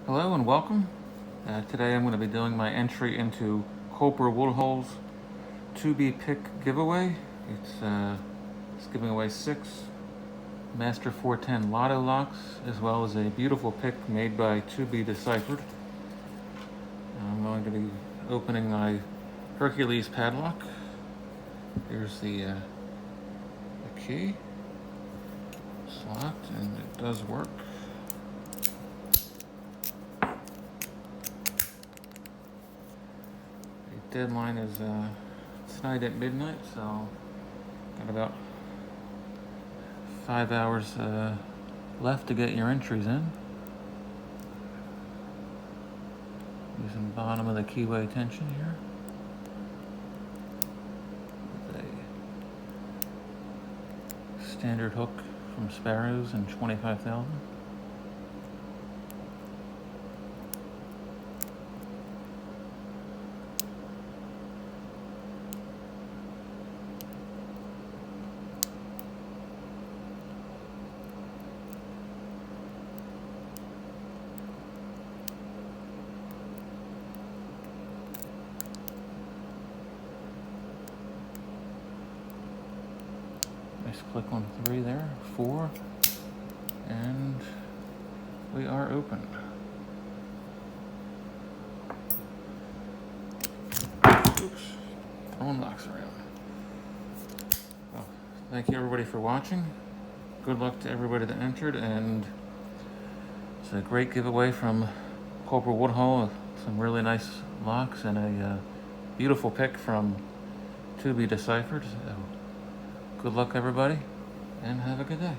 Hello and welcome. Today I'm going to be doing my entry into Cobra Woodhull's 2B pick giveaway. It's giving away 6 Master 410 Lotto locks, as well as a beautiful pick made by 2B Deciphered. I'm going to be opening my Hercules padlock. Here's the key. It's locked and it does work. Deadline is tonight at midnight, so got about 5 hours left to get your entries in. Using the bottom of the keyway tension here. With a standard hook from Sparrows and 25,000. Nice click on 3 there, 4, and we are open. Oops, throwing locks around. Well, thank you everybody for watching. Good luck to everybody that entered, and it's a great giveaway from Cobra Woodhull. Some really nice locks and a beautiful pick from 2B Deciphered. So good luck everybody, and have a good day.